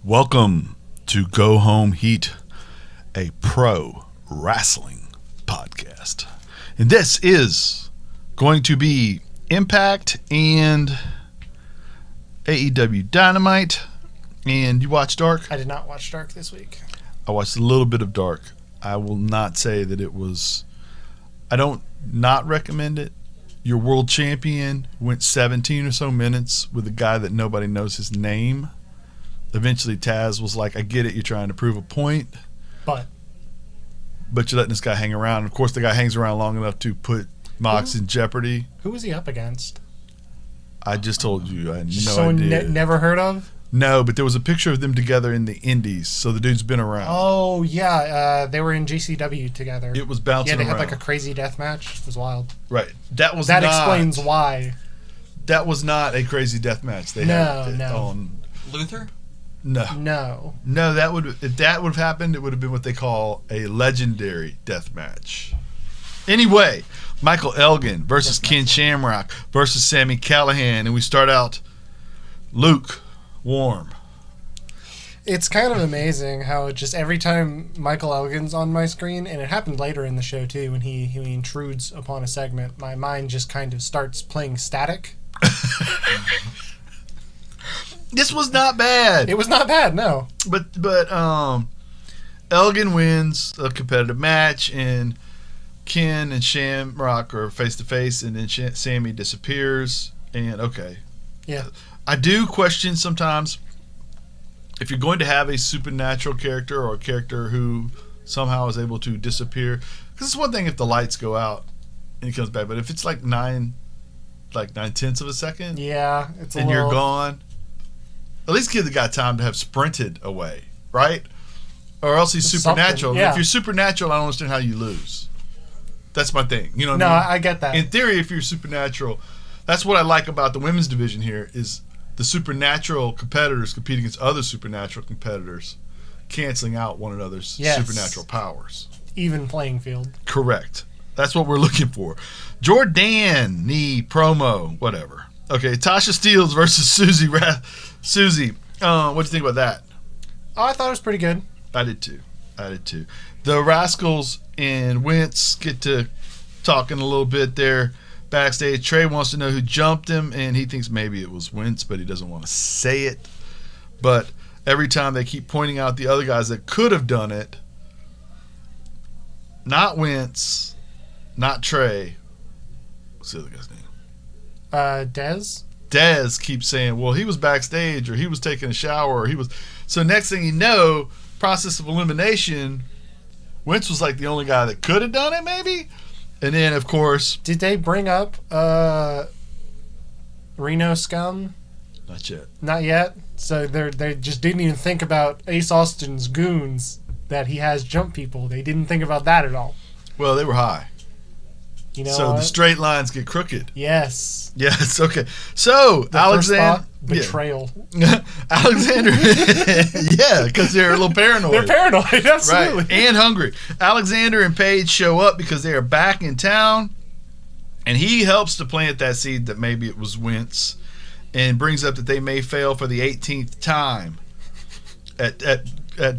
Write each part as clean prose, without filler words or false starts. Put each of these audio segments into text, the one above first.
Welcome to Go Home Heat, a pro wrestling podcast. And this is going to be Impact and AEW Dynamite. And you watched Dark? I did not watch Dark this week. I watched a little bit of Dark. I will not say that it was... I don't not recommend it. Your world champion went 17 or so minutes with a guy that nobody knows his name. Eventually Taz was like, I get it, you're trying to prove a point. But you're letting this guy hang around. Of course, the guy hangs around long enough to put Mox in jeopardy. Who was he up against? I just told you. I had no Someone idea. Never heard of? No, but there was a picture of them together in the Indies, so the dude's been around. Oh, yeah. They were in GCW together. It was bouncing around. Yeah, they had like a crazy death match. It was wild. Right. That explains why. That was not a crazy death match. They had on Luther? No, that would if that would have happened, it would have been what they call a legendary death match. Anyway, Michael Elgin versus Ken Shamrock versus Sami Callihan, and we start out lukewarm. It's kind of amazing how just every time Michael Elgin's on my screen, and it happened later in the show too, when he intrudes upon a segment, my mind just kind of starts playing static. This was not bad. It was not bad, no. But Elgin wins a competitive match, and Ken and Shamrock are face to face, and then Sammy disappears. And okay, yeah, I do question sometimes if you're going to have a supernatural character or a character who somehow is able to disappear. Because it's one thing if the lights go out and he comes back, but if it's like 9/10 of a second, yeah, it's and you're gone. At least give the guy time to have sprinted away, right? Or else he's supernatural. Yeah. If you're supernatural, I don't understand how you lose. That's my thing. You know what I mean? I get that. In theory, if you're supernatural, that's what I like about the women's division here is the supernatural competitors compete against other supernatural competitors, canceling out one another's supernatural powers. Even playing field. Correct. That's what we're looking for. Jordan, knee promo, whatever. Okay, Tasha Steelz versus Susie. Susie, what'd you think about that? Oh, I thought it was pretty good. I did too. The Rascals and Wentz get to talking a little bit there backstage. Trey wants to know who jumped him, and he thinks maybe it was Wentz, but he doesn't want to say it. But every time they keep pointing out the other guys that could have done it, not Wentz, not Trey. What's the other guy's name? Dez? Dez keeps saying, well, he was backstage, or he was taking a shower, or he was... So next thing you know, process of elimination, Wentz was like the only guy that could have done it, maybe? And then, of course... Did they bring up Reno Scum? Not yet. Not yet? So they just didn't even think about Ace Austin's goons, that he has jump people. They didn't think about that at all. Well, they were high. You know so what? the straight lines get crooked. Yes. Yes, okay. So, Alexander... Betrayal. Yeah. Alexander... yeah, because they're a little paranoid. They're paranoid, absolutely. Right, and hungry. Alexander and Paige show up because they are back in town, and he helps to plant that seed that maybe it was Wentz, and brings up that they may fail for the 18th time at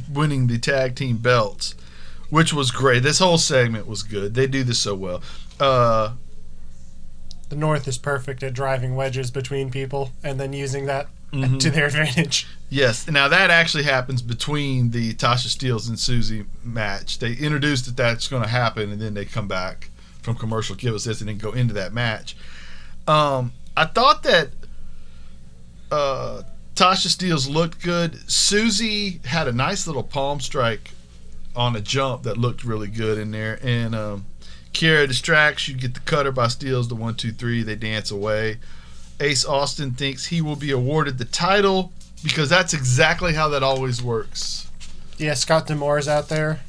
winning the tag team belts, which was great. This whole segment was good. They do this so well. The North is perfect at driving wedges between people and then using that to their advantage. Yes. Now, that actually happens between the Tasha Steelz and Susie match. They introduced that that's going to happen, and then they come back from commercial, give us this, and then go into that match. I thought that Tasha Steelz looked good. Susie had a nice little palm strike on a jump that looked really good in there. And Kiera distracts, you get the cutter by Steelz, the 1, 2, 3, they dance away. Ace Austin thinks he will be awarded the title because that's exactly how that always works. Yeah, Scott D'Amore's out there.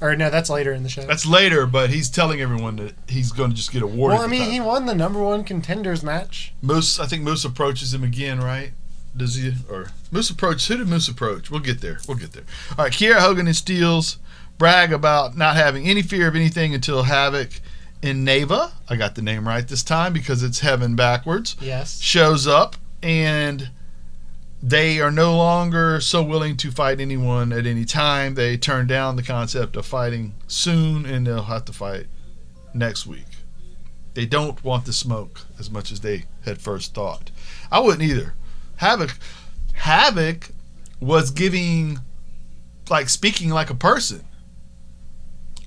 Or no, that's later in the show. That's later, but he's telling everyone that he's going to just get awarded. Well, I mean, he won the #1 contenders match. I think Moose approaches him again, right? Does he? Or Moose approach? Who did Moose approach? We'll get there. All right, Kiera Hogan and Steelz brag about not having any fear of anything until Havoc in Neva, I got the name right this time because it's heaven backwards. Yes. Shows up, and They are no longer so willing to fight anyone at any time. They turned down the concept of fighting soon, and they'll have to fight next week. They don't want the smoke as much as they had first thought. I wouldn't either. Havoc was speaking like a person,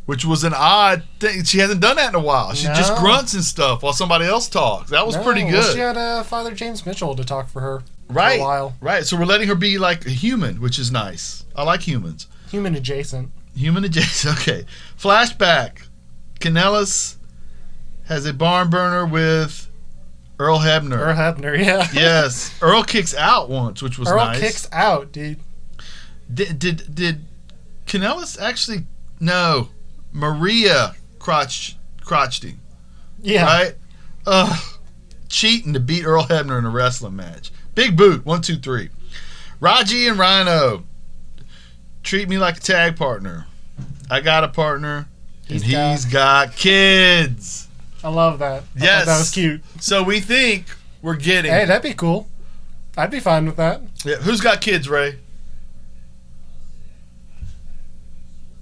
which was an odd thing. She hasn't done that in a while. She just grunts and stuff while somebody else talks. That was pretty good. Well, she had Father James Mitchell to talk for her for a while. Right. So we're letting her be like a human, which is nice. I like humans. Human adjacent. Okay. Flashback. Kanellis has a barn burner with Earl Hebner. Yeah. Yes. Earl kicks out once, which was nice. Earl kicks out, dude. Did Kanellis actually... No. Maria crotched him. Yeah. Right? Cheating to beat Earl Hebner in a wrestling match. Big boot. 1, 2, 3. Raji and Rhino. Treat me like a tag partner. I got a partner. He's got kids. I love that. Yes. That was cute. So we think we're getting... Hey, that'd be cool. I'd be fine with that. Yeah. Who's got kids, Ray?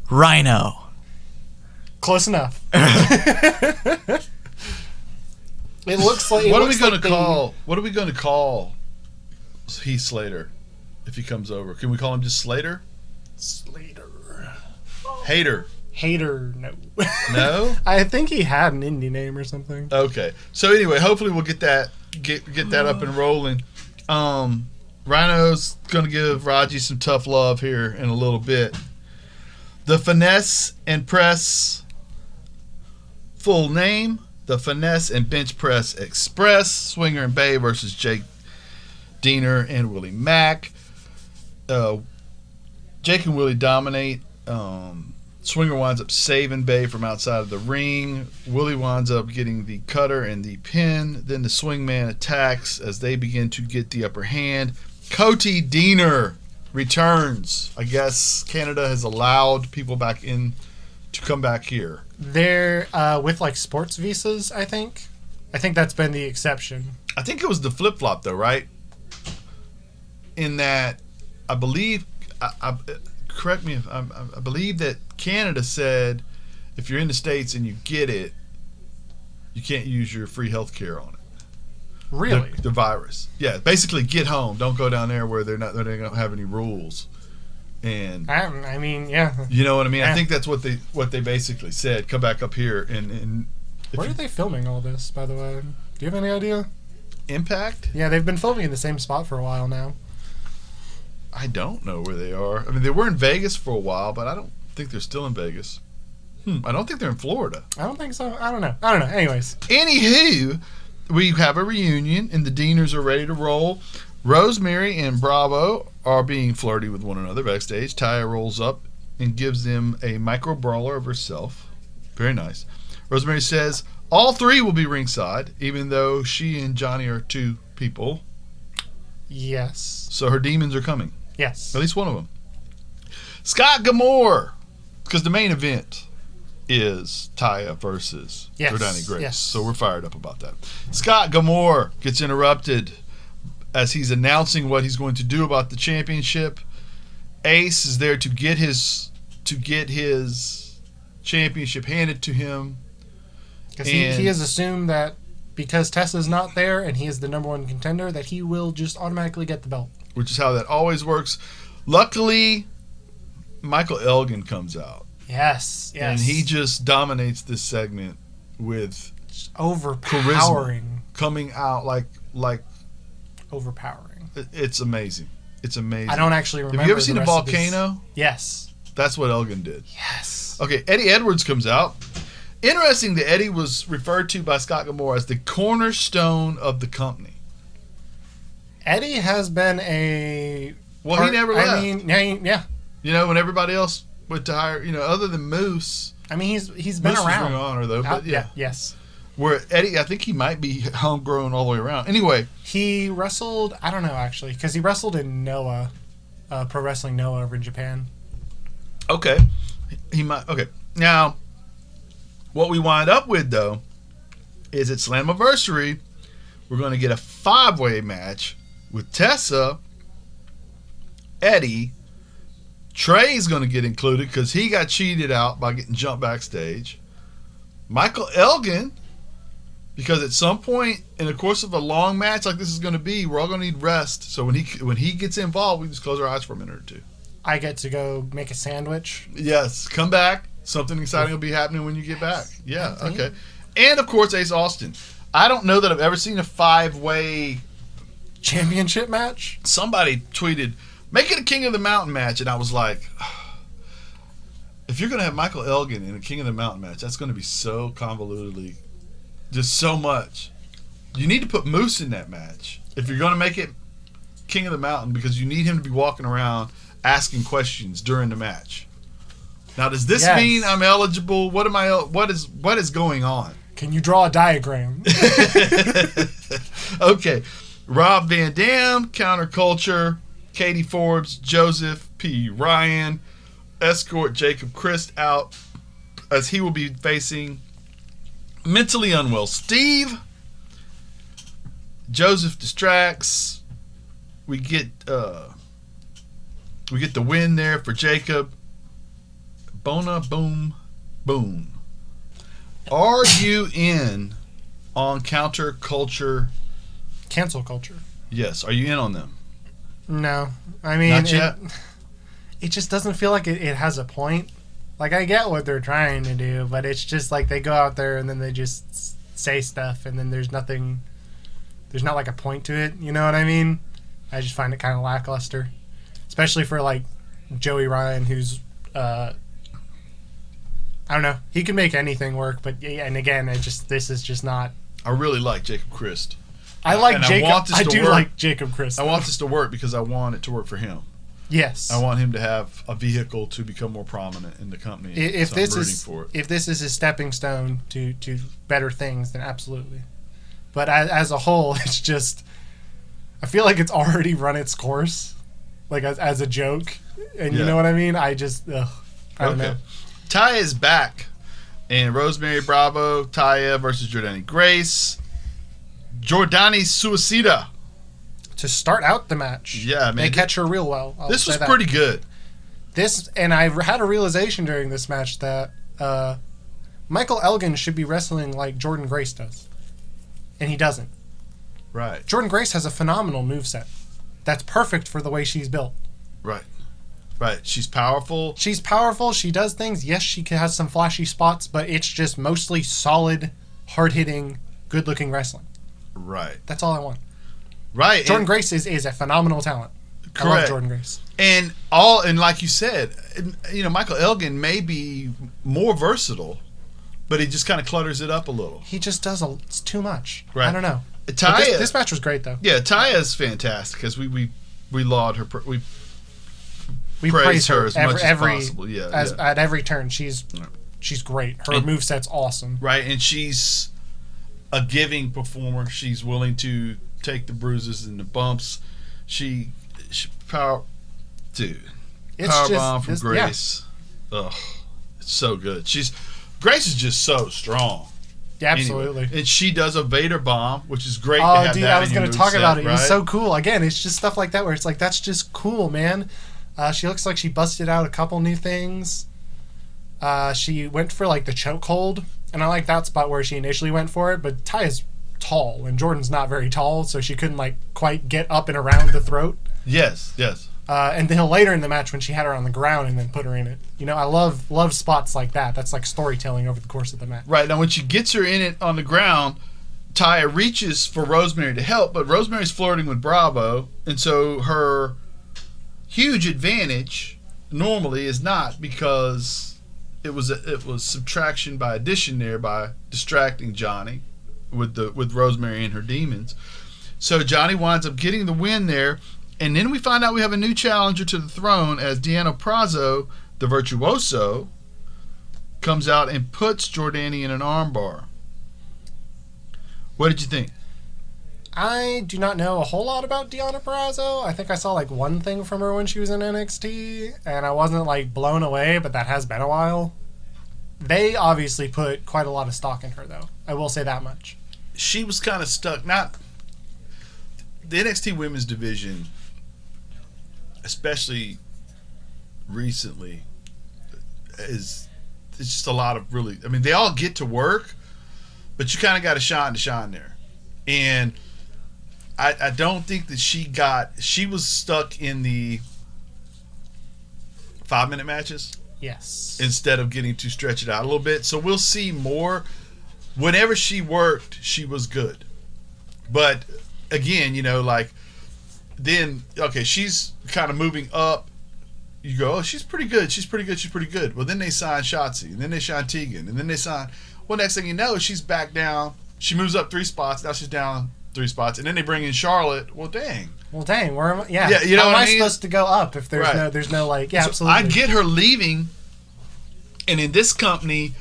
Rhino. Close enough. It looks like... What are we going to call Heath Slater if he comes over? Can we call him just Slater? Slater. Hater, no. No? I think he had an indie name or something. Okay. So anyway, hopefully we'll get that up and rolling. Rhino's going to give Raji some tough love here in a little bit. The Finesse and Press full name, the Finesse and Bench Press Express, Swinger and Bay versus Jake Diener and Willie Mack. Jake and Willie dominate. Swinger winds up saving Bay from outside of the ring. Willie winds up getting the cutter and the pin. Then the swingman attacks as they begin to get the upper hand. Cody Diener returns. I guess Canada has allowed people back in to come back here. They're with like sports visas, I think. I think that's been the exception. I think it was the flip-flop though, right? In that, I believe, correct me if I believe that Canada said if you're in the States and you get it, you can't use your free health care on it. Really? The virus. Yeah, basically get home. Don't go down there where they don't have any rules. And I mean, yeah. You know what I mean? Yeah. I think that's what they basically said. Come back up here and where are they filming all this, by the way? Do you have any idea? Impact? Yeah, they've been filming in the same spot for a while now. I don't know where they are. I mean, they were in Vegas for a while, but I don't think they're still in Vegas. I don't think they're in Florida. I don't think so. I don't know. Anyways. Anywho, we have a reunion, and the Dieners are ready to roll. Rosemary and Bravo are being flirty with one another backstage. Taya rolls up and gives them a micro brawler of herself. Very nice. Rosemary says all three will be ringside, even though she and Johnny are two people. Yes. So her demons are coming. Yes. At least one of them. Scott Gilmore, because the main event is Taya versus Jordani Grace. Yes. So we're fired up about that. Scott Gilmore gets interrupted as he's announcing what he's going to do about the championship. Ace is there to get his championship handed to him. Because he has assumed that because Tessa's not there and he is the number one contender, that he will just automatically get the belt. Which is how that always works. Luckily, Michael Elgin comes out. Yes. And he just dominates this segment with overpowering charisma coming out like overpowering. It's amazing. It's amazing. I don't actually remember. Have you ever seen a volcano? Yes. That's what Elgin did. Yes. Okay, Eddie Edwards comes out. Interesting that Eddie was referred to by Scott Gilmore as the cornerstone of the company. Eddie has been a... Well, he never left. I mean, yeah. You know, when everybody else went to hire, other than Moose. I mean, he's been Moose around. Ring of Honor, though. But yeah. Yes. Where Eddie, I think he might be homegrown all the way around. Anyway. He wrestled, I don't know, actually, because he wrestled in Noah, Pro Wrestling Noah over in Japan. Okay. He might. Okay. Now, what we wind up with, though, is at Slammiversary, we're going to get a 5-way match with Tessa Eddie. Trey's going to get included because he got cheated out by getting jumped backstage. Michael Elgin, because at some point in the course of a long match like this is going to be, we're all going to need rest. So when he gets involved, we just close our eyes for a minute or two. I get to go make a sandwich. Yes, come back. Something exciting will be happening when you get back. Yeah, okay. And of course, Ace Austin. I don't know that I've ever seen a 5-way championship match. Somebody tweeted, "Make it a King of the Mountain match," and I was like, if you're going to have Michael Elgin in a King of the Mountain match, that's going to be so convolutedly, just so much. You need to put Moose in that match if you're going to make it King of the Mountain, because you need him to be walking around asking questions during the match. Now, does this mean I'm eligible? What is going on? Can you draw a diagram? Okay. Rob Van Dam, Counterculture, Katie Forbes, Joseph P. Ryan, escort Jacob Christ out as he will be facing mentally unwell Steve. Joseph distracts. We get the win there for Jacob. Bona boom boom. Are you in on Counterculture? Cancel culture. Yes. Are you in on them? No. I mean, not yet. It just doesn't feel like it has a point. Like, I get what they're trying to do, but it's just like they go out there and then they just say stuff and then there's not like a point to it. You know what I mean? I just find it kind of lackluster. Especially for like Joey Ryan, who's I don't know. He can make anything work, but and again, this is just not. I really like Jacob Christ. I like Jacob. I do like Jacob Christ. I want this to work because I want it to work for him. Yes. I want him to have a vehicle to become more prominent in the company. If so this I'm rooting is for it. If this is a stepping stone to better things, then absolutely. But as a whole, it's just I feel like it's already run its course, like as a joke, and you know what I mean. I don't know. Taya is back, and Rosemary Bravo, Taya versus Jordani Grace. Jordani Suicida to start out the match. Yeah, man. They catch her real well. This was pretty good. And I had a realization during this match that Michael Elgin should be wrestling like Jordan Grace does. And he doesn't. Right. Jordan Grace has a phenomenal moveset. That's perfect for the way she's built. Right. Right. She's powerful. She does things. Yes, she has some flashy spots, but it's just mostly solid, hard-hitting, good-looking wrestling. Right. That's all I want. Right. Jordan Grace is a phenomenal talent. Correct. I love Jordan Grace. And like you said, Michael Elgin may be more versatile, but he just kind of clutters it up a little. He just does it's too much. Right. I don't know. Taya, this match was great though. Yeah, Taya is fantastic because we laud her. We praise her as much as every possible. Yeah, at every turn, she's great. Her moveset's awesome. Right, and she's a giving performer. She's willing to take the bruises and the bumps. She power bomb from Grace. Yeah. Ugh, it's so good. Grace is just so strong. Yeah, absolutely. Anyway, and she does a Vader bomb, which is great. Oh, to have dude, that I was going to talk about it. Right? It was so cool. Again, it's just stuff like that where it's like that's just cool, man. She looks like she busted out a couple new things. She went for like the chokehold, and I like that spot where she initially went for it. But Taya's tall, and Jordan's not very tall, so she couldn't like quite get up and around the throat. Yes. And then later in the match when she had her on the ground and then put her in it. I love spots like that. That's like storytelling over the course of the match. Right. Now when she gets her in it on the ground, Taya reaches for Rosemary to help, but Rosemary's flirting with Bravo, and so her huge advantage normally is not, because it was subtraction by addition there by distracting Johnny with Rosemary and her demons. So Johnny winds up getting the win there. And then we find out we have a new challenger to the throne as Deanna Prazo, the virtuoso, comes out and puts Jordani in an armbar. What did you think? I do not know a whole lot about Deanna Prazo. I think I saw like one thing from her when she was in NXT, and I wasn't like blown away, but that has been a while. They obviously put quite a lot of stock in her, though. I will say that much. She was kind of stuck. Not the NXT women's division especially recently, is it's just a lot of really. I mean, they all get to work, but you kind of got to shine there, and I don't think that she was stuck in the 5-minute matches. Yes. Instead of getting to stretch it out a little bit. So we'll see more. Whenever she worked, she was good. But again, then, okay, she's kind of moving up. You go, oh, she's pretty good. Well, then they sign Shotzi, and then they sign Tegan, and then they sign. Well, next thing you know, she's back down. She moves up 3 spots. Now she's down 3 spots, and then they bring in Charlotte. Well, dang. Where am I? Yeah. Yeah, you know How what am I mean? supposed to go up if there's Right. there's no like? Yeah, So absolutely. I get her leaving, and in this company,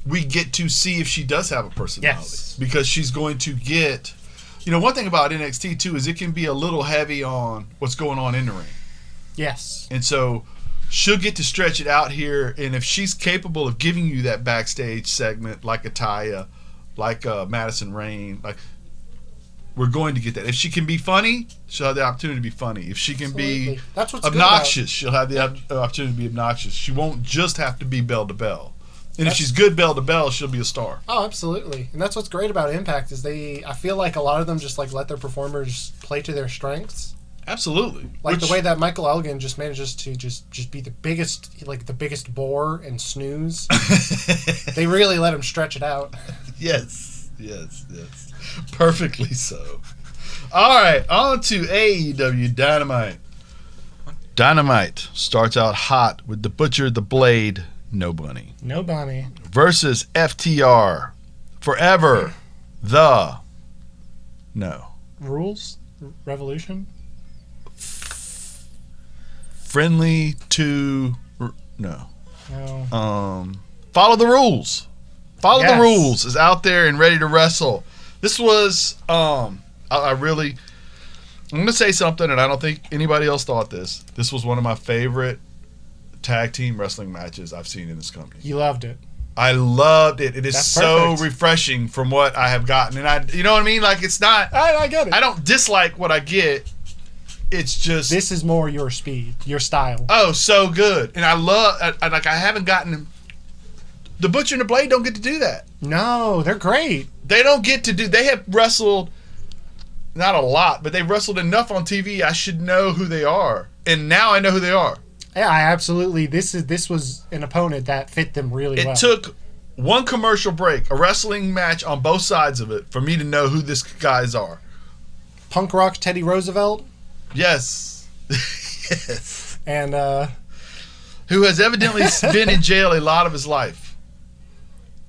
we get to see if she does have a personality. Yes. Because she's going to get. One thing about NXT too is it can be a little heavy on what's going on in the ring, Yes. and so she'll get to stretch it out here. And if she's capable of giving you that backstage segment, like a Taya, like Madison Rain, like. We're going to get that. If she can be funny, she'll have the opportunity to be funny. If she can Absolutely. be That's what's obnoxious, she'll have the opportunity to be obnoxious. She won't just have to be bell to bell. And if That's- she's good bell to bell, she'll be a star. Oh, absolutely. And that's what's great about Impact is I feel like a lot of them just like let their performers play to their strengths. Absolutely. Like the way that Michael Elgin just manages to just be the biggest bore and snooze. They really let him stretch it out. Yes. Perfectly so. All right, on to AEW Dynamite. Dynamite starts out hot with the Butcher, the Blade, No Bunny. No Bunny. Versus FTR. Forever. The. No. Rules? Revolution? Friendly to. No. No. Follow the rules. Follow Yes. the rules is out there and ready to wrestle. This was I'm going to say something, and I don't think anybody else thought this. This was one of my favorite tag team wrestling matches I've seen in this company. You loved it. I loved it. It is That's so perfect. refreshing from what I have gotten, and you know what I mean. Like it's not. I get it. I don't dislike what I get. It's just This is more your speed, your style. oh so good, and I love. I haven't gotten. The Butcher and the Blade don't get to do that. No, they're great. They don't get to do. They have wrestled, not a lot, but they've wrestled enough on TV. I should know who they are, and now I know who they are. Yeah, I absolutely. This was an opponent that fit them really well. It took one commercial break, a wrestling match on both sides of it, for me to know who these guys are. Punk Rock Teddy Roosevelt Yes, yes. and Who has evidently been in jail a lot of his life.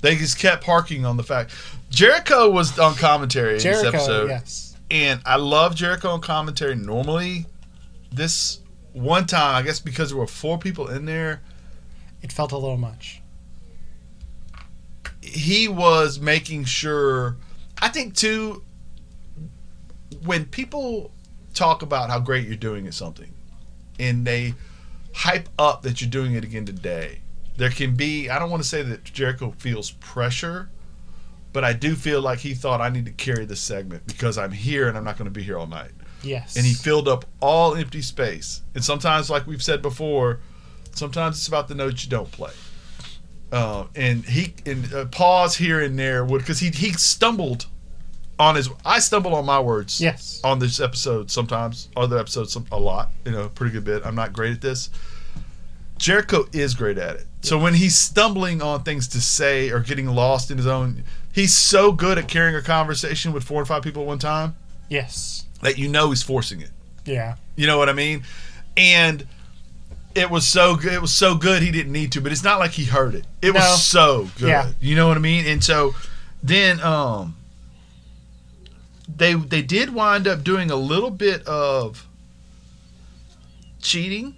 They just kept harking on the fact. Jericho was on commentary in this episode. Yes. And I love Jericho on commentary normally. This one time, I guess because there were 4 people in there, It felt a little much. he was making sure. I think, too, when people talk about how great you're doing at something, and they hype up that you're doing it again today, there can be, I don't want to say that Jericho feels pressure, but I do feel like he thought I need to carry this segment because I'm here and I'm not going to be here all night. Yes. And he filled up all empty space. And sometimes, like we've said before, sometimes it's about the notes you don't play. And he pause here and there would, because he stumbled on his. I stumble on my words. Yes. On this episode sometimes, other episodes a lot. Pretty good bit. I'm not great at this. Jericho is great at it. So when he's stumbling on things to say or getting lost in his own, he's so good at carrying a conversation with 4 or 5 people at one time Yes. that he's forcing it. Yeah. You know what I mean? And it was so good. It was so good he didn't need to, but it's not like he heard it. It was so good. Yeah. You know what I mean? And so then they did wind up doing a little bit of cheating.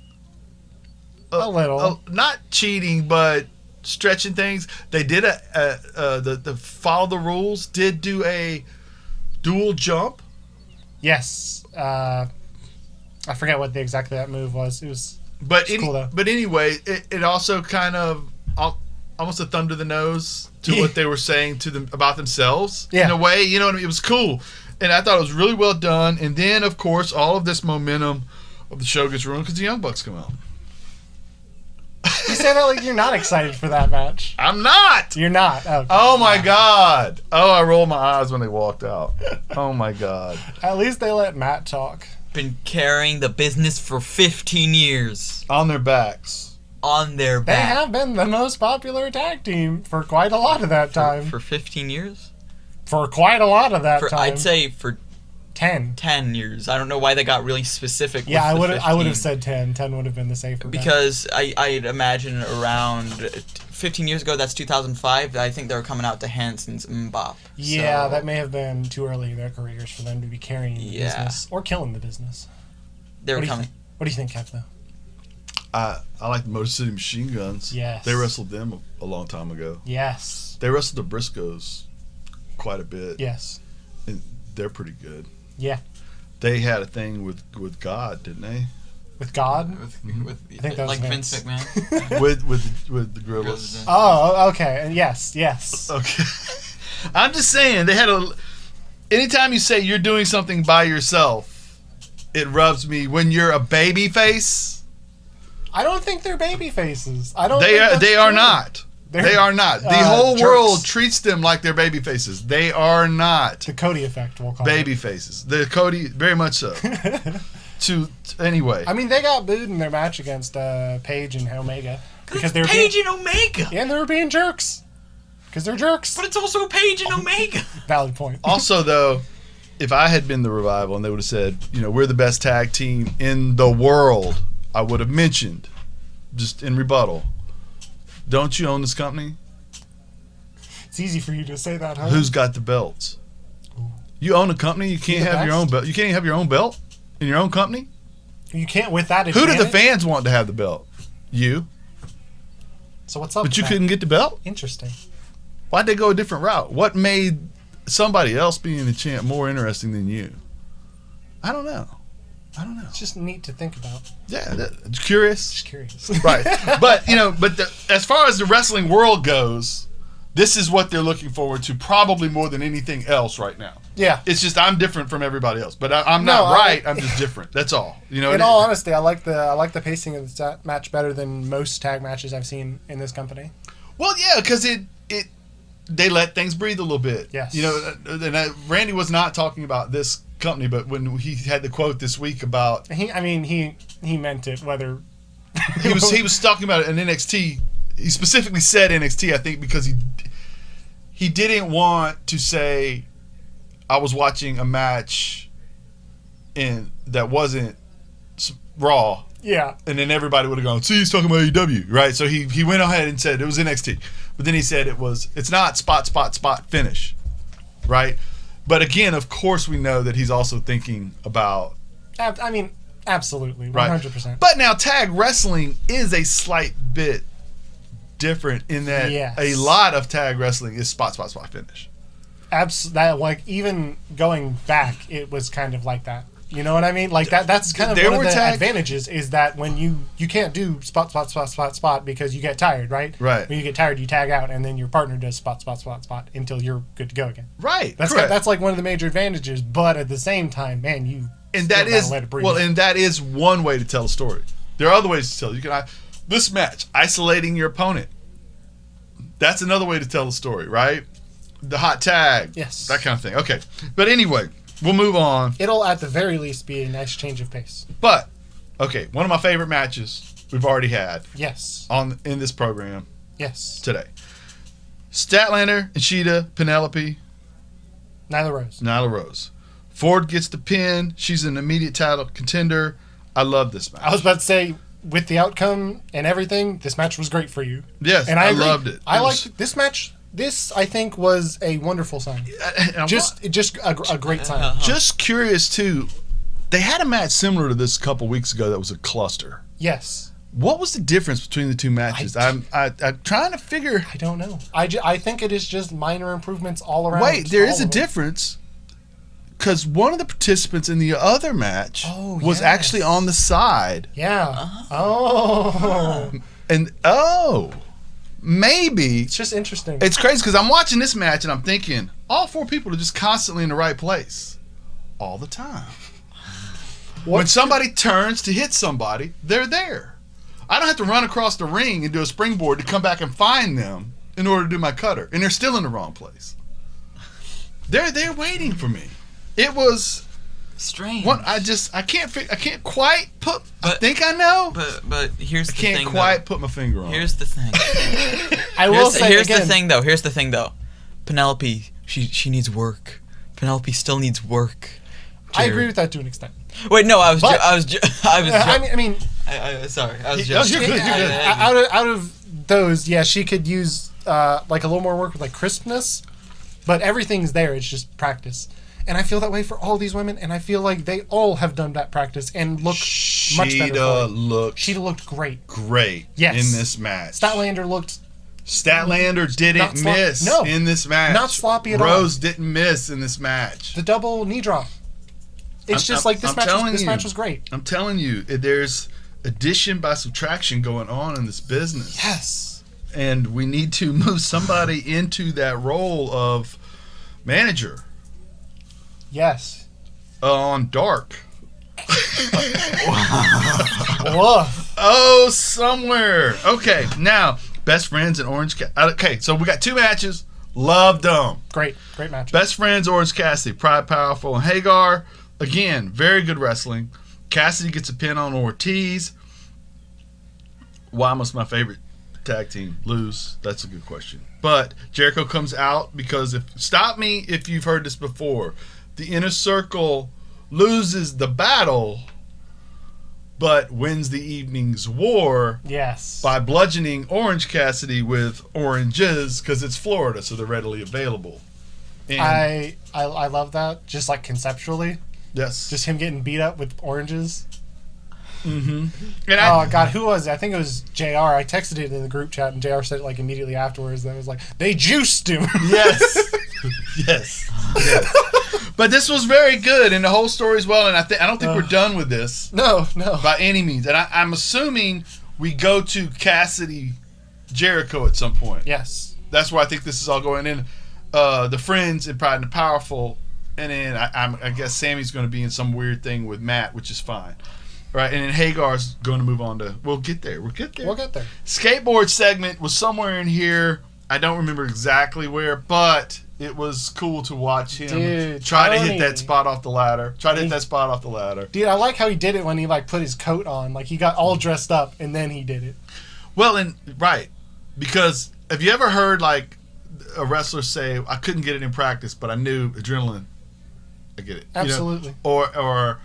A little. Not cheating, but stretching things. They did the follow the rules. Did do a dual jump. Yes. I forget what exactly that move was. It was. But cool, though. but anyway, it also kind of almost a thumb to the nose to what they were saying to them about themselves in a way. You know what I mean? It was cool, and I thought it was really well done. And then, of course, all of this momentum Well, the show gets ruined because the Young Bucks come out. You say that like you're not excited for that match. I'm not. You're not. Okay. Oh my God. Oh, I rolled my eyes when they walked out. Oh my God. At least they let Matt talk. Been carrying the business for 15 years. On their backs. On their They back. have been the most popular tag team for quite a lot of that time. For 15 years? For quite a lot of that time. I'd say for 10. 10 years. I don't know why they got really specific. Yeah, with I would have 15. said 10. 10 would have been the safer bet. Because I'd imagine around 15 years ago, that's 2005, I think they were coming out to Hanson's Mbop. Yeah, So, that may have been too early in their careers for them to be carrying the business or killing the business. they were What do you coming. think? What do you think, Kev, though? I like the Motor City Machine Guns. Yes. They wrestled them a long time ago. Yes. They wrestled the Briscoes quite a bit. Yes. And they're pretty good. Yeah. They had a thing with God, didn't they? With God? With, I think that was like Vince. Vince McMahon. with the Gorillas. Oh, okay. Yes. Okay. I'm just saying they had anytime you say you're doing something by yourself, it rubs me when you're a baby face. I don't think they're baby faces. I don't. They think that's are true. not. They're, They are not. The whole jerks. world treats them like they're baby faces. They are not The Cody effect, we'll call baby faces. The Cody, very much so. Anyway. I mean, they got booed in their match against Paige and Omega because they were Paige being, and Omega. and they were being jerks because they're jerks. But it's also Paige and Omega. Valid point. Also, though, if I had been the Revival and they would have said, we're the best tag team in the world, I would have mentioned, just in rebuttal, don't you own this company? It's easy for you to say that, huh? Who's got the belts? You own a company. You can't the have your best? own belt. You can't have your own belt in your own company. You can't with that. Who do the advantage? fans want to have the belt? You. So what's up? But with you that? couldn't get the belt. Interesting. Why'd they go a different route? What made somebody else being the champ more interesting than you? I don't know. It's just neat to think about. Yeah, curious. Just curious. Right. But as far as the wrestling world goes, this is what they're looking forward to probably more than anything else right now. Yeah. It's just I'm different from everybody else, but I'm No, not right. I'm just different. That's all. In all honesty, I like the pacing of the match better than most tag matches I've seen in this company. Well, yeah, because they let things breathe a little bit. Yes. And Randy was not talking about this company, but when he had the quote this week about He meant it. Whether he was talking about it in NXT. He specifically said NXT, I think, because he didn't want to say I was watching a match that wasn't Raw, Yeah. and then everybody would have gone, see, he's talking about AEW, right? So he went ahead and said it was NXT, but then he said it's not spot finish, right? But again, of course, we know that he's also thinking about I mean, absolutely, 100%. right. But now tag wrestling is a slight bit different in that Yes. a lot of tag wrestling is spot finish. That like even going back, it was kind of like that. You know what I mean? Like that's kind of There one of were the tag- advantages is that when you can't do spot because you get tired, right? Right. When you get tired, you tag out, and then your partner does spot until you're good to go again. Right. That's correct. that's like one of the major advantages. But at the same time, man, And that is let it breathe. and that is one way to tell a story. There are other ways to tell. You can this match isolating your opponent. That's another way to tell the story, right? The hot tag, Yes. that kind of thing. Okay, but anyway, we'll move on. It'll at the very least be a nice change of pace. But okay, one of my favorite matches we've already had Yes. in this program Yes. today. Statlander, Ishida, Penelope, Nyla Rose. Ford gets the pin. She's an immediate title contender. I love this match. I was about to say, with the outcome and everything, this match was great for you. Yes, and I agree. loved it. I liked this match. This, I think, was a wonderful sign. Just a great sign. Just curious too. They had a match similar to this a couple weeks ago that was a cluster. Yes. What was the difference between the two matches? I'm trying to figure. I don't know. I think it is just minor improvements all around. Wait, there is all a of them. difference because one of the participants in the other match was yes. actually on the side. Yeah. Oh. And maybe It's just interesting. it's crazy because I'm watching this match and I'm thinking all four people are just constantly in the right place all the time. When somebody turns to hit somebody, they're there. I don't have to run across the ring and do a springboard to come back and find them in order to do my cutter, and they're still in the wrong place. They're waiting for me. It was strange. I can't quite put. I think I know. But here's the thing. I can't quite put my finger on. Here's the thing. I will say here's again. the thing though. Here's the thing though. Penelope, she needs work. Penelope still needs work. I agree with that to an extent. Wait, no, I was. But- I was. I mean, sorry, I was You're just. good. out of those, yeah, she could use like a little more work with like crispness, but everything's there. It's just practice, and I feel that way for all these women, and I feel like they all have done that practice and look much better. Sheeta looked great. Yes. In this match. Statlander looked. Statlander didn't miss in this match. Not sloppy at all. Rose didn't miss in this match. The double knee drop. It's just like this match was great. I'm telling you, there's addition by subtraction going on in this business. Yes. And we need to move somebody into that role of manager. Yes. On Dark. Woof. Oh, somewhere. Okay, now, best friends and Orange Cassidy. Okay, so we got 2 matches. Loved them. Great match. Best friends, Orange Cassidy, Pride, Powerful, and Hagar. Again, very good wrestling. Cassidy gets a pin on Ortiz. Why must my favorite tag team lose? That's a good question. But Jericho comes out because stop me if you've heard this before. The Inner Circle loses the battle, but wins the evening's war. Yes. By bludgeoning Orange Cassidy with oranges because it's Florida, so they're readily available. And I love that. Just like conceptually. Yes. Just him getting beat up with oranges. Mm-hmm. Oh, God, who was it? I think it was JR. I texted it in the group chat, and JR said it like immediately afterwards. That was like, they juiced him. Yes. Yes. But this was very good, and the whole story as well, and I don't think we're done with this. No. By any means. And I'm assuming we go to Cassidy Jericho at some point. Yes. That's where I think this is all going in. The Friends and Pride and the Powerful, and then I guess Sammy's going to be in some weird thing with Matt, which is fine. Right, and then Hagar's going to move on to... We'll get there. We'll get there. Skateboard segment was somewhere in here. I don't remember exactly where, but it was cool to watch him try to hit that spot off the ladder. Dude, I like how he did it when he like put his coat on. Like he got all dressed up and then he did it. Well, right. Because have you ever heard like a wrestler say, I couldn't get it in practice, but I knew adrenaline. I get it. Absolutely. Or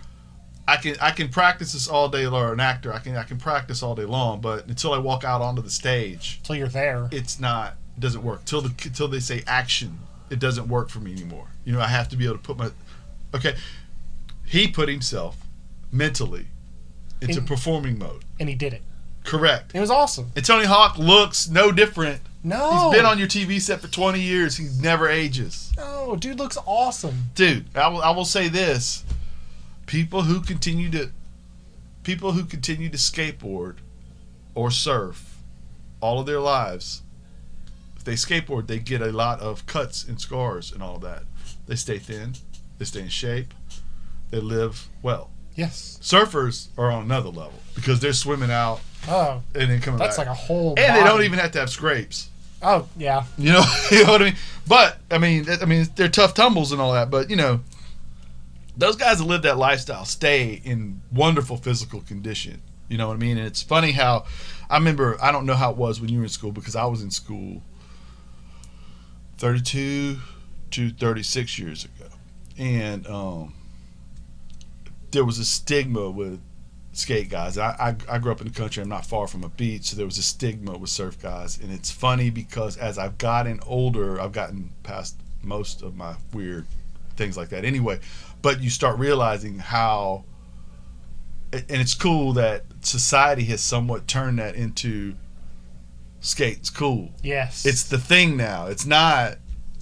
I can practice this all day, or an actor, I can practice all day long, but until I walk out onto the stage, until you're there, it doesn't work. Till they say action, it doesn't work for me anymore. I have to be able to put he put himself mentally into performing mode, and he did it. Correct. It was awesome. And Tony Hawk looks no different. No, he's been on your TV set for 20 years. He never ages. No, dude looks awesome. Dude, I will say this. People who continue to skateboard or surf all of their lives, if they skateboard, they get a lot of cuts and scars and all of that. They stay thin, they stay in shape, they live well. Yes. Surfers are on another level because they're swimming out and then coming back. That's like a whole and body. They don't even have to have scrapes. Oh, yeah. You know what I mean? But I mean they're tough tumbles and all that, but those guys that live that lifestyle stay in wonderful physical condition. You know what I mean? And it's funny how I remember, I don't know how it was when you were in school because I was in school 32 to 36 years ago. And there was a stigma with skate guys. I grew up in the country. I'm not far from a beach, so there was a stigma with surf guys. And it's funny because as I've gotten older, I've gotten past most of my weird things like that anyway. But you start realizing how, and it's cool that society has somewhat turned that into skate's cool. Yes. It's the thing now. It's not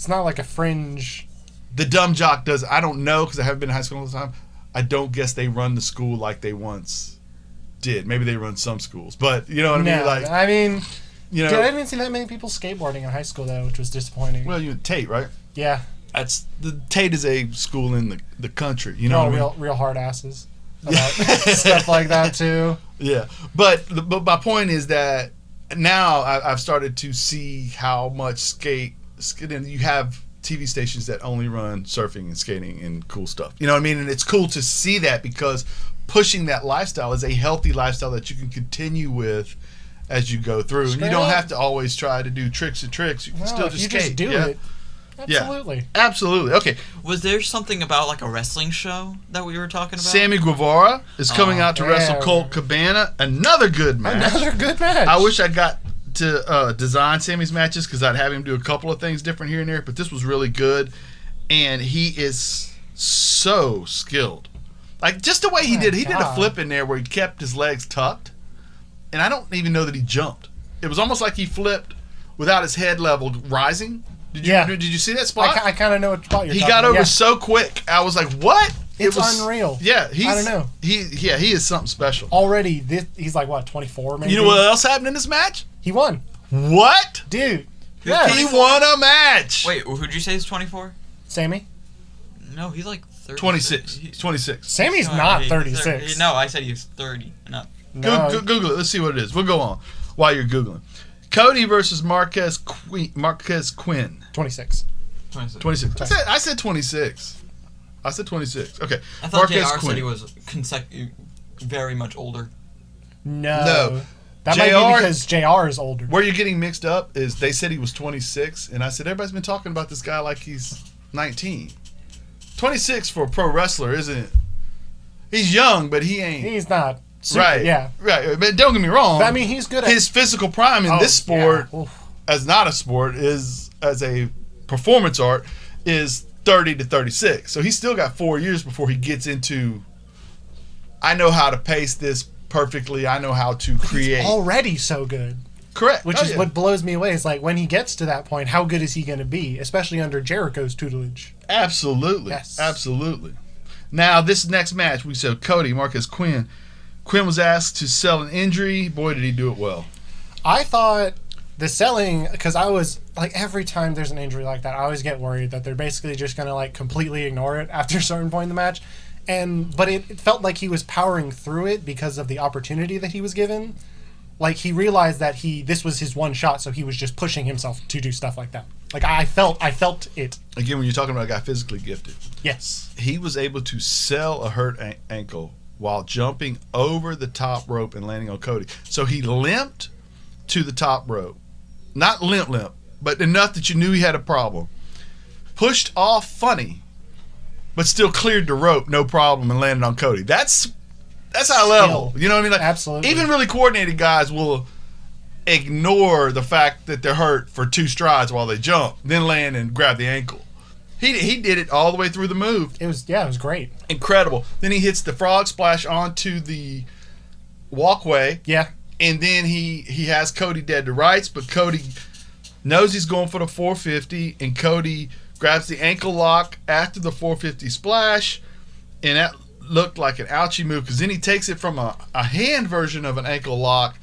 like a fringe. The dumb jock does. I don't know because I haven't been in high school all the time. I don't guess they run the school like they once did. Maybe they run some schools, but you know what I mean. Like, I mean, dude, I didn't see that many people skateboarding in high school though, which was disappointing. Well, you at Tate, right? Yeah. Tate is a school in the country. You know, real hard asses. about stuff like that too. Yeah, but my point is that now I've started to see how much and you have TV stations that only run surfing and skating and cool stuff. You know what I mean? And it's cool to see that because pushing that lifestyle is a healthy lifestyle that you can continue with as you go through. Straight and you don't up. have to always try to do tricks and tricks. You can still if just you skate. just do yeah? it. Absolutely. Yeah, absolutely. Okay. Was there something about like a wrestling show that we were talking about? Sammy Guevara is coming out to wrestle yeah. Colt Cabana. Another good match. Another good match. I wish I got to design Sammy's matches because I'd have him do a couple of things different here and there, but this was really good. And he is so skilled. Like, just the way he did. He did a flip in there where he kept his legs tucked. And I don't even know that he jumped. It was almost like he flipped without his head level rising. Did you see that spot? I kind of know what spot you're He talking got about. over so quick. I was like, what? It's unreal. Yeah, I don't know. He is something special. Already, he's like, what, 24 maybe? You know what else happened in this match? He won. What? Dude. Yeah. He won a match. Wait, who'd you say is 24? Sammy? No, he's like 30. 26. He's 26. Sammy's not 36. No, I said he's 30. No. No. Google it. Let's see what it is. We'll go on while you're Googling. Cody versus Marquez Quinn. 26. 26. I said 26. I said 26. Okay. I thought JR said he was very much older. No. That JR, might be because JR is older. Where you're getting mixed up is they said he was 26, and I said everybody's been talking about this guy like he's 19. 26 for a pro wrestler, isn't it? He's young, but he ain't. He's not. Super, Right. Yeah. Right. But don't get me wrong. But, I mean, he's good at his physical prime in this sport, yeah. Oof. as not a sport, is as a performance art, is 30 to 36. So he's still got 4 years before he gets into. I know how to pace this perfectly. I know how to create. He's already so good. Correct. Which is what blows me away. It's like when he gets to that point, how good is he going to be, especially under Jericho's tutelage? Absolutely. Yes. Absolutely. Now, this next match, we said Cody, Marcus Quinn. Quinn was asked to sell an injury. Boy, did he do it well. I thought the selling, because I was, like, every time there's an injury like that, I always get worried that they're basically just going to, like, completely ignore it after a certain point in the match. But it felt like he was powering through it because of the opportunity that he was given. Like, he realized that this was his one shot, so he was just pushing himself to do stuff like that. Like, I felt it. Again, when you're talking about a guy physically gifted. Yes. He was able to sell a hurt ankle while jumping over the top rope and landing on Cody. So he limped to the top rope. Not limp, but enough that you knew he had a problem. Pushed off funny, but still cleared the rope, no problem, and landed on Cody. That's high level. You know what I mean? Like, absolutely. Even really coordinated guys will ignore the fact that they're hurt for 2 strides while they jump, then land and grab the ankle. He did it all the way through the move. It was great. Incredible. Then he hits the frog splash onto the walkway. Yeah. And then he has Cody dead to rights, but Cody knows he's going for the 450, and Cody grabs the ankle lock after the 450 splash, and that looked like an ouchie move because then he takes it from a hand version of an ankle lock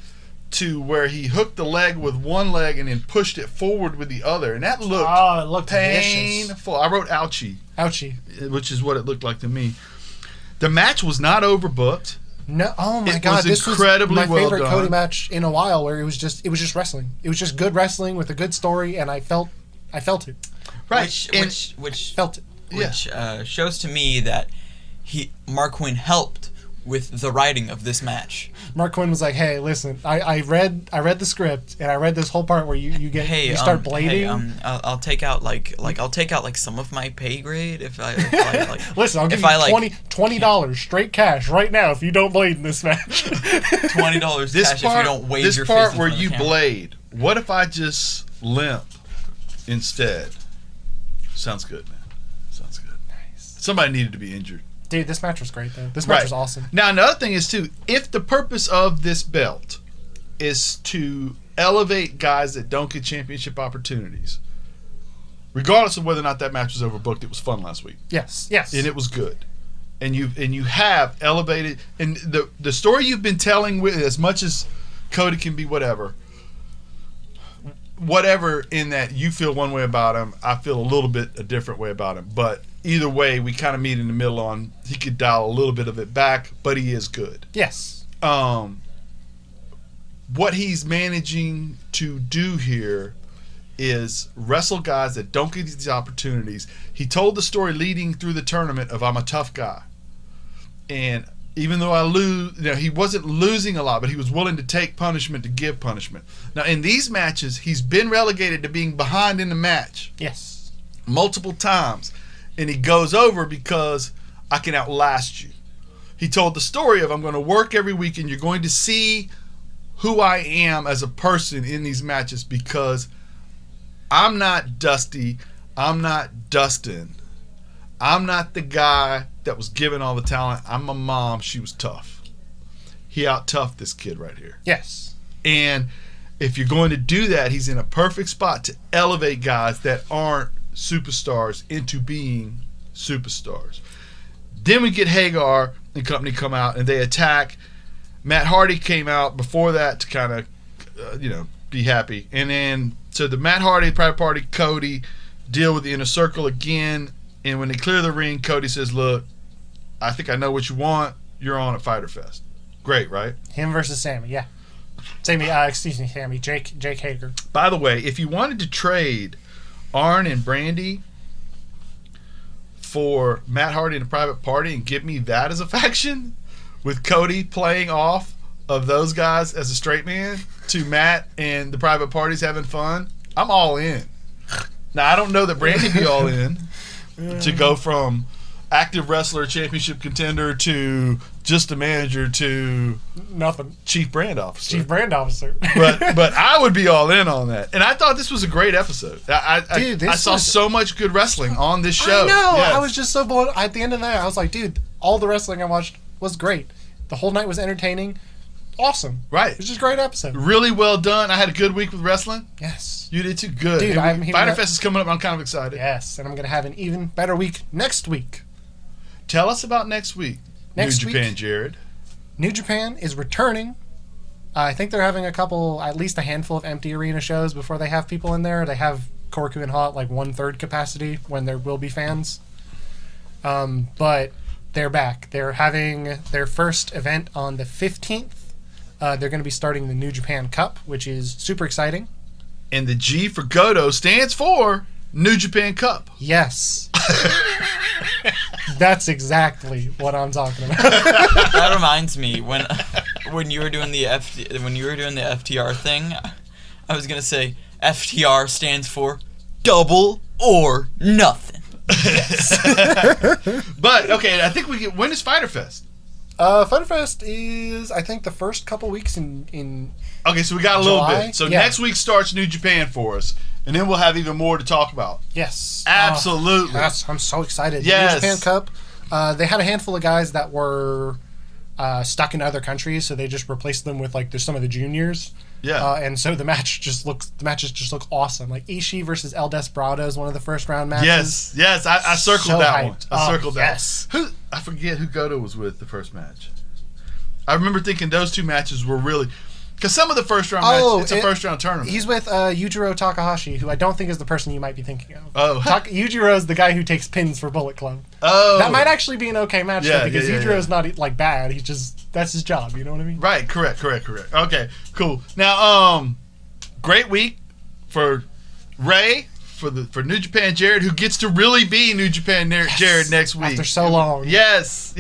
to where he hooked the leg with one leg and then pushed it forward with the other, and that looked painful. Vicious. I wrote ouchie. Ouchie. Which is what it looked like to me. The match was not overbooked. No, oh my It God! was This was incredibly my well favorite done. Cody match in a while, where it was just wrestling. It was just good wrestling with a good story, and I felt it. Right. Which Felt it. which shows to me that Mark Quinn helped with the writing of this match. Mark Quinn was like, "Hey, listen, I read the script, and I read this whole part where you start blading. I'll take out like some of my pay grade if I like. Listen, I'll give you $20 straight cash right now if you don't blade in this match. $20 cash if you don't wave your face in This part front where of the you camera. blade. What if I just limp instead? Sounds good, man. Sounds good. Nice. Somebody needed to be injured. Dude, this match was great though. This match was awesome. Now, another thing is, too, if the purpose of this belt is to elevate guys that don't get championship opportunities, regardless of whether or not that match was overbooked, it was fun last week. Yes. And it was good. And you have elevated, and the story you've been telling, with as much as Cody can be whatever in that you feel one way about him, I feel a little bit a different way about him. But either way, we kind of meet in the middle on he could dial a little bit of it back, but he is good. Yes. What he's managing to do here is wrestle guys that don't get these opportunities. He told the story leading through the tournament of I'm a tough guy. And even though I lose, he wasn't losing a lot, but he was willing to take punishment to give punishment. Now, in these matches, he's been relegated to being behind in the match. Yes. Multiple times. And he goes over because I can outlast you. He told the story of I'm going to work every week and you're going to see who I am as a person in these matches because I'm not Dusty. I'm not Dustin. I'm not the guy that was given all the talent. I'm my mom. She was tough. He out-toughed this kid right here. Yes. And if you're going to do that, he's in a perfect spot to elevate guys that aren't superstars into being superstars. Then we get Hagar and company come out and they attack. Matt Hardy came out before that to kind of, be happy. And then, so the Matt Hardy, Private Party, Cody deal with the Inner Circle again. And when they clear the ring, Cody says, look, I think I know what you want. You're on at Fyter Fest. Great, right? Him versus Sammy, yeah. Sammy, Jake Hager. By the way, if you wanted to trade Arn and Brandy for Matt Hardy and the Private Party and give me that as a faction with Cody playing off of those guys as a straight man to Matt and the Private Parties having fun, I'm all in. Now, I don't know that Brandy be all in to go from active wrestler, championship contender to just a manager to nothing. Chief brand officer. but I would be all in on that. And I thought this was a great episode. I saw so much good wrestling on this show. I know. Yes. I was just so blown. At the end of the night, I was like, dude, all the wrestling I watched was great. The whole night was entertaining. Awesome. Right. It was just a great episode. Really well done. I had a good week with wrestling. Yes. You did too. Good. Dude, Fyter Fest is coming up. I'm kind of excited. Yes, and I'm going to have an even better week next week. Tell us about next week. New Japan, Jared. New Japan is returning. I think they're having at least a handful of empty arena shows before they have people in there. They have Korakuen Hall at like 1/3 capacity when there will be fans. But they're back. They're having their first event on the 15th. They're going to be starting the New Japan Cup, which is super exciting. And the G for Goto stands for New Japan Cup. Yes. That's exactly what I'm talking about. That reminds me when you were doing the FTR thing, I was gonna say FTR stands for double or nothing. Yes. But okay, I think when is Fyter Fest? Fyter Fest is, I think, the first couple weeks in Okay, so we got a little July? bit. So Yeah. next week starts New Japan for us, and then we'll have even more to talk about. Yes. Absolutely. Yes, I'm so excited. Yes. New Japan Cup. They had a handful of guys that were stuck in other countries, so they just replaced them with there's some of the juniors. Yeah. And so the matches just look awesome. Like Ishii versus El Desperado is one of the first round matches. Yes. I circled So that one. hyped. I circled that. Yes. One. I forget who Goto was with the first match. I remember thinking those two matches were really. Because some of the first round matches, it's a first round tournament. He's with Yujiro Takahashi, who I don't think is the person you might be thinking of. Oh. Yujiro is the guy who takes pins for Bullet Club. Oh. That might actually be an okay match, Yeah, though, because yeah, Yujiro's not bad. He's just, that's his job, you know what I mean? Right, correct. Okay, cool. Now, great week for Ray, for New Japan Jared, who gets to really be New Japan Jared next week. After so long. Yes.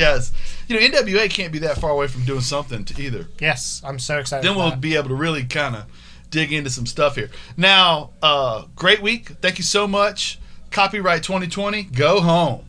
NWA can't be that far away from doing something either. Yes, I'm so excited. Then we'll be able to really kind of dig into some stuff here. Now, great week. Thank you so much. Copyright 2020. Go home.